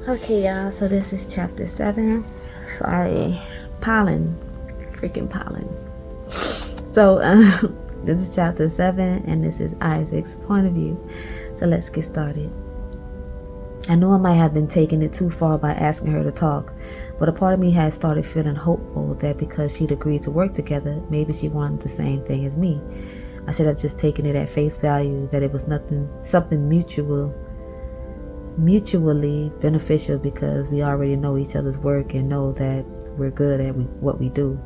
Okay, y'all, so this is chapter 7. Sorry, pollen. Freaking pollen. So, this is chapter 7, and this is Isaac's point of view. So, let's get started. I know I might have been taking it too far by asking her to talk, but a part of me had started feeling hopeful that because she'd agreed to work together, maybe she wanted the same thing as me. I should have just taken it at face value that it was something mutually beneficial because we already know each other's work and know that we're good at what we do.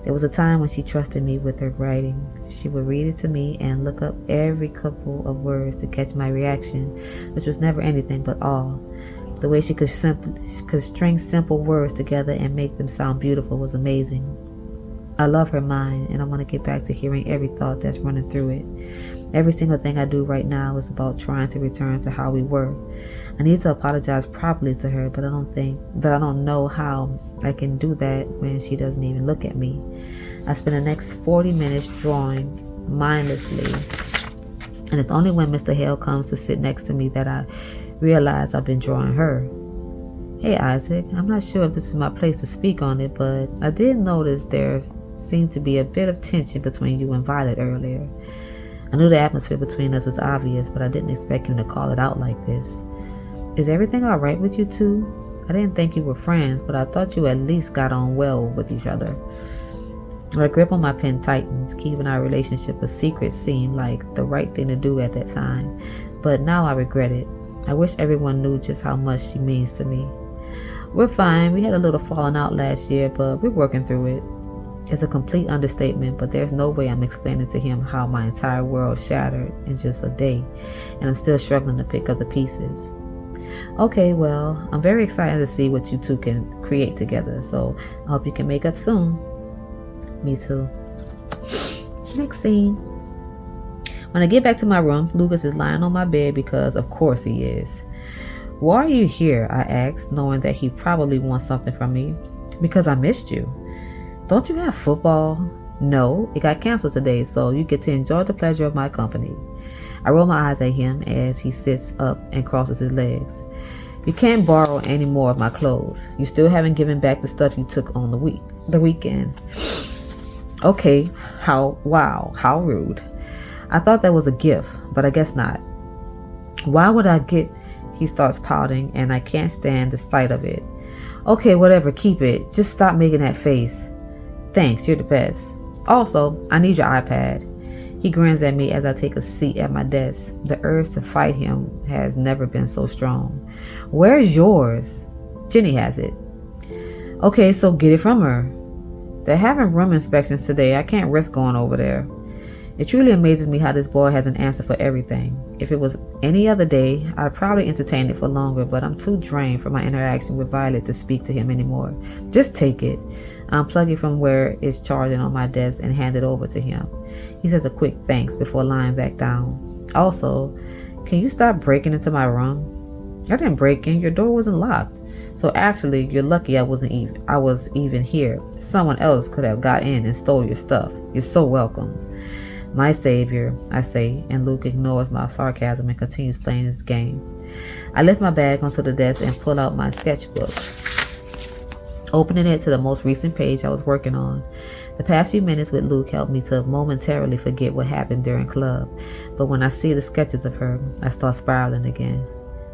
There was a time when she trusted me with her writing. She would read it to me and look up every couple of words to catch my reaction, which was never anything but awe. The way she could string simple words together and make them sound beautiful was amazing. I love her mind, and I want to get back to hearing every thought that's running through it. Every single thing I do right now is about trying to return to how we were. I need to apologize properly to her, but I don't know how I can do that when she doesn't even look at me. I spend the next 40 minutes drawing mindlessly, and it's only when Mr. Hale comes to sit next to me that I realize I've been drawing her. Hey Isaac, I'm not sure if this is my place to speak on it, but I did notice there seemed to be a bit of tension between you and Violet earlier. I knew the atmosphere between us was obvious, but I didn't expect him to call it out like this. Is everything all right with you two? I didn't think you were friends, but I thought you at least got on well with each other. My grip on my pen tightens. Keeping our relationship a secret seemed like the right thing to do at that time, but now I regret it. I wish everyone knew just how much she means to me. We're fine. We had a little falling out last year, but we're working through it. It's a complete understatement, but there's no way I'm explaining to him how my entire world shattered in just a day, and I'm still struggling to pick up the pieces. Okay, well, I'm very excited to see what you two can create together, so I hope you can make up soon. Me too. Next scene. When I get back to my room, Lucas is lying on my bed because of course he is. Why are you here? I asked, knowing that he probably wants something from me. Because I missed you. Don't you have football? No, it got canceled today, so you get to enjoy the pleasure of my company. I roll my eyes at him as he sits up and crosses his legs. You can't borrow any more of my clothes. You still haven't given back the stuff you took on the weekend. Okay, how rude. I thought that was a gift, but I guess not. Why would I get... He starts pouting, and I can't stand the sight of it. Okay, whatever, keep it. Just stop making that face. Thanks, you're the best. Also, I need your iPad. He grins at me as I take a seat at my desk. The urge to fight him has never been so strong. Where's yours? Jenny has it. Okay, so get it from her. They're having room inspections today. I can't risk going over there. It truly amazes me how this boy has an answer for everything. If it was any other day, I'd probably entertain it for longer, but I'm too drained from my interaction with Violet to speak to him anymore. Just take it. Unplug it from where it's charging on my desk and hand it over to him. He says a quick thanks before lying back down. Also, can you stop breaking into my room? I didn't break in. Your door wasn't locked. So actually, you're lucky I was even here. Someone else could have got in and stole your stuff. You're so welcome. My savior, I say, and Luke ignores my sarcasm and continues playing his game. I lift my bag onto the desk and pull out my sketchbook, opening it to the most recent page I was working on. The past few minutes with Luke helped me to momentarily forget what happened during club, but when I see the sketches of her, I start spiraling again.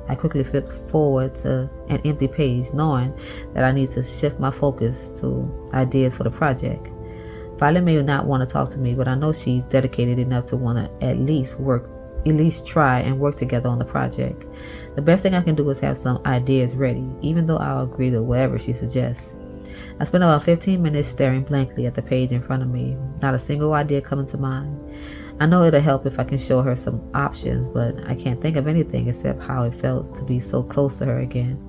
I quickly flip forward to an empty page, knowing that I need to shift my focus to ideas for the project. Violet may not want to talk to me, but I know she's dedicated enough to want to at least try and work together on the project. The best thing I can do is have some ideas ready, even though I'll agree to whatever she suggests. I spent about 15 minutes staring blankly at the page in front of me, not a single idea coming to mind. I know it'll help if I can show her some options, but I can't think of anything except how it felt to be so close to her again.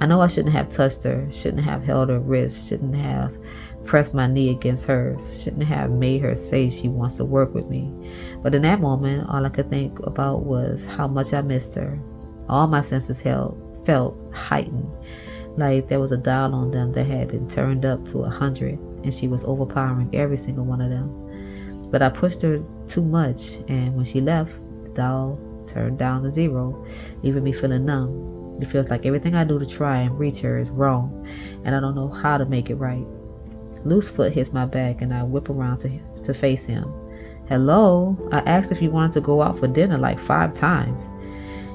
I know I shouldn't have touched her, shouldn't have held her wrist, shouldn't have pressed my knee against hers, shouldn't have made her say she wants to work with me. But in that moment, all I could think about was how much I missed her. All my senses felt heightened, like there was a dial on them that had been turned up to 100, and she was overpowering every single one of them. But I pushed her too much, and when she left, the dial turned down to 0, leaving me feeling numb. It feels like everything I do to try and reach her is wrong, and I don't know how to make it right. Loose foot hits my back, and I whip around to face him. Hello? I asked if you wanted to go out for dinner like 5 times.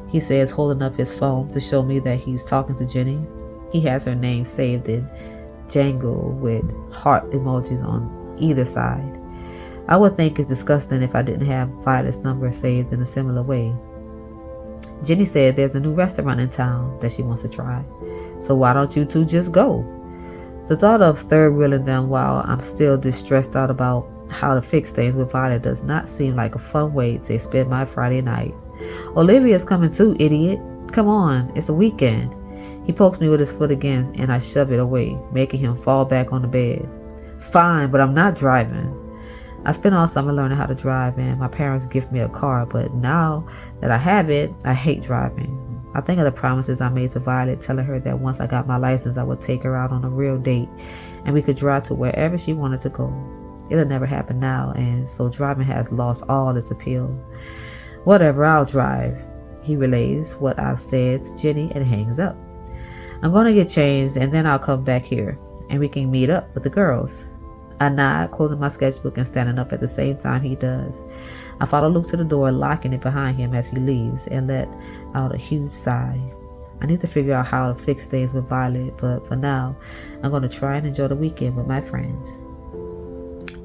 He says, holding up his phone to show me that he's talking to Jenny. He has her name saved in Jangle with heart emojis on either side. I would think it's disgusting if I didn't have Violet's number saved in a similar way. Jenny said there's a new restaurant in town that she wants to try. So why don't you two just go? The thought of third-wheeling them while I'm still distressed out about how to fix things with Violet does not seem like a fun way to spend my Friday night. Olivia's coming too, idiot. Come on, it's a weekend. He pokes me with his foot again and I shove it away, making him fall back on the bed. Fine, but I'm not driving. I spent all summer learning how to drive and my parents gift me a car, but now that I have it, I hate driving. I think of the promises I made to Violet, telling her that once I got my license, I would take her out on a real date and we could drive to wherever she wanted to go. It'll never happen now, and so driving has lost all its appeal. Whatever, I'll drive. He relays what I've said to Jenny and hangs up. I'm going to get changed and then I'll come back here and we can meet up with the girls. I nod, closing my sketchbook and standing up at the same time he does. I follow Luke to the door, locking it behind him as he leaves, and let out a huge sigh. I need to figure out how to fix things with Violet, but for now, I'm going to try and enjoy the weekend with my friends.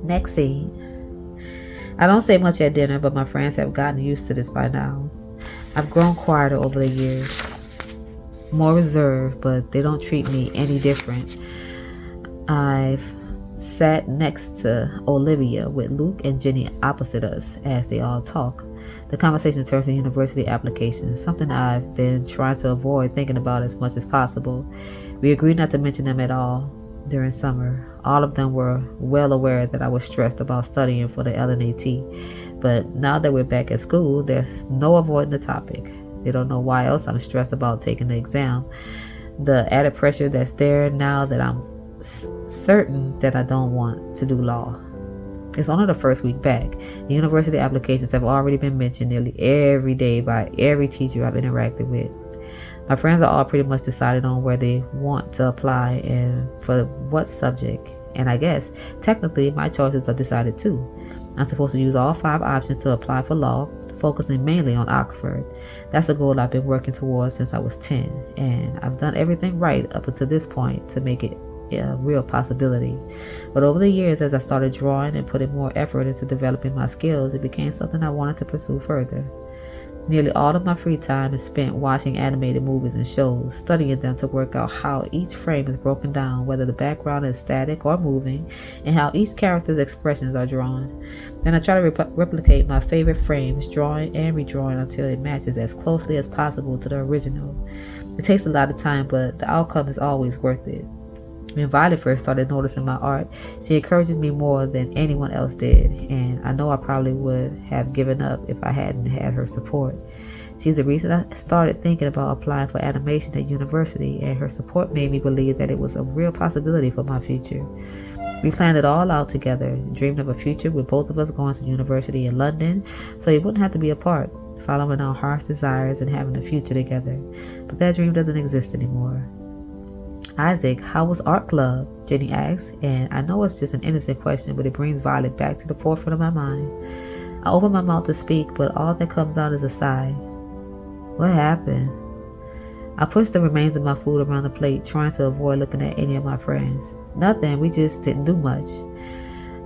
Next scene. I don't say much at dinner, but my friends have gotten used to this by now. I've grown quieter over the years, more reserved, but they don't treat me any different. I've sat next to Olivia with Luke and Jenny opposite us as they all talk. The conversation turns to university applications, something I've been trying to avoid thinking about as much as possible. We agreed not to mention them at all during summer. All of them were well aware that I was stressed about studying for the LNAT, but now that we're back at school, there's no avoiding the topic. They don't know why else I'm stressed about taking the exam. The added pressure that's there now that I'm certain that I don't want to do law. It's only the first week back. The university applications have already been mentioned nearly every day by every teacher I've interacted with. My friends are all pretty much decided on where they want to apply and for what subject. And I guess technically my choices are decided too. I'm supposed to use all 5 options to apply for law, focusing mainly on Oxford. That's a goal I've been working towards since I was 10, and I've done everything right up until this point to make it a real possibility. But over the years, as I started drawing and putting more effort into developing my skills, it became something I wanted to pursue further. Nearly all of my free time is spent watching animated movies and shows, studying them to work out how each frame is broken down, whether the background is static or moving, and how each character's expressions are drawn. Then I try to replicate my favorite frames, drawing and redrawing until it matches as closely as possible to the original. It takes a lot of time, but the outcome is always worth it. When Violet first started noticing my art, she encourages me more than anyone else did, and I know I probably would have given up if I hadn't had her support. She's the reason I started thinking about applying for animation at university, and her support made me believe that it was a real possibility for my future. We planned it all out together, dreamed of a future with both of us going to university in London so we wouldn't have to be apart, following our heart's desires and having a future together. But that dream doesn't exist anymore. Isaac, how was art club? Jenny asks, and I know it's just an innocent question, but it brings Violet back to the forefront of my mind. I open my mouth to speak, but all that comes out is a sigh. What happened? I push the remains of my food around the plate, trying to avoid looking at any of my friends. Nothing, we just didn't do much.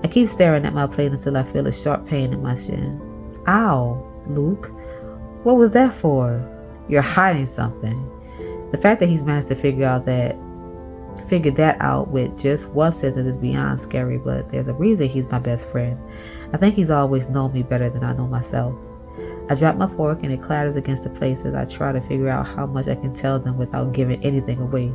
I keep staring at my plate until I feel a sharp pain in my shin. Ow, Luke. What was that for? You're hiding something. The fact that he's managed to figure that out with just one sentence is beyond scary, but there's a reason he's my best friend. I think he's always known me better than I know myself. I drop my fork and it clatters against the place as I try to figure out how much I can tell them without giving anything away.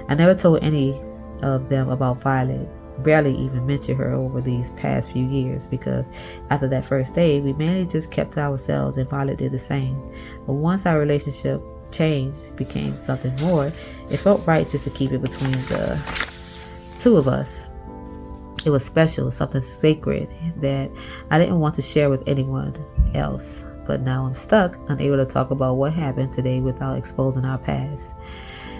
I never told any of them about Violet, barely even mentioned her over these past few years, because after that first day, we mainly just kept to ourselves and Violet did the same. But once our relationship changed, became something more, it felt right just to keep it between the two of us. It was special, something sacred that I didn't want to share with anyone else. but now I'm stuck, unable to talk about what happened today without exposing our past.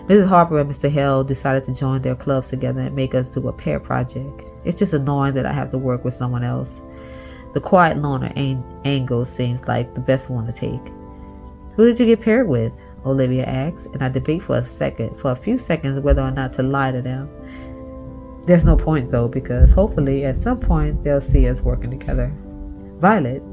Mrs. Harper and Mr. Hale decided to join their clubs together and make us do a pair project. It's just annoying that I have to work with someone else. The quiet loner angle seems like the best one to take. Who did you get paired with? Olivia asked, and I debate for a few seconds whether or not to lie to them. There's no point though, because hopefully at some point they'll see us working together. Violet.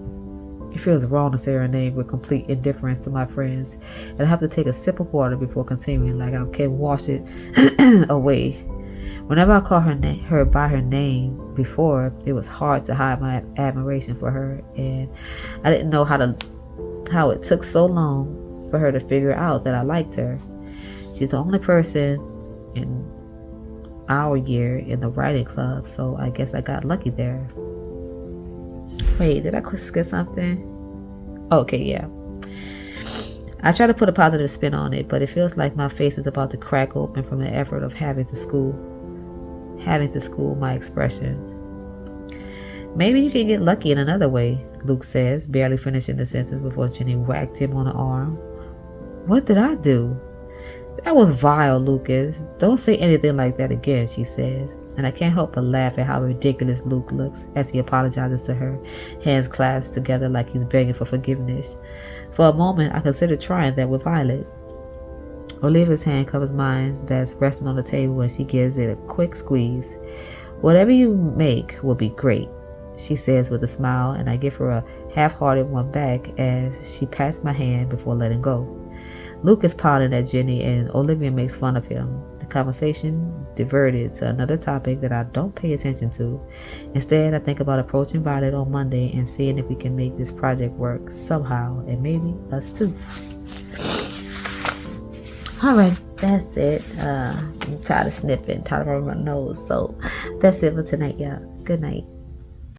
It feels wrong to say her name with complete indifference to my friends, and I have to take a sip of water before continuing, like I can wash it away. Whenever I call her by her name before, it was hard to hide my admiration for her, and I didn't know how it took so long for her to figure out that I liked her. She's the only person in our year in the writing club, so I guess I got lucky there. Wait, did I skip something? Okay, yeah. I try to put a positive spin on it, but it feels like my face is about to crack open from the effort of having to school my expression. Maybe you can get lucky in another way, Luke says, barely finishing the sentence before Jenny whacked him on the arm. What did I do? That was vile, Lucas. Don't say anything like that again, she says, and I can't help but laugh at how ridiculous Luke looks as he apologizes to her, hands clasped together like he's begging for forgiveness. For a moment, I considered trying that with Violet. Olivia's hand covers mine that's resting on the table and she gives it a quick squeeze. Whatever you make will be great, she says with a smile, and I give her a half-hearted one back as she pats my hand before letting go. Luke is pouting at Jenny and Olivia makes fun of him. The conversation diverted to another topic that I don't pay attention to. Instead, I think about approaching Violet on Monday and seeing if we can make this project work somehow, and maybe us too. Alright, that's it. I'm tired of snipping, tired of running my nose. So that's it for tonight, y'all. Good night.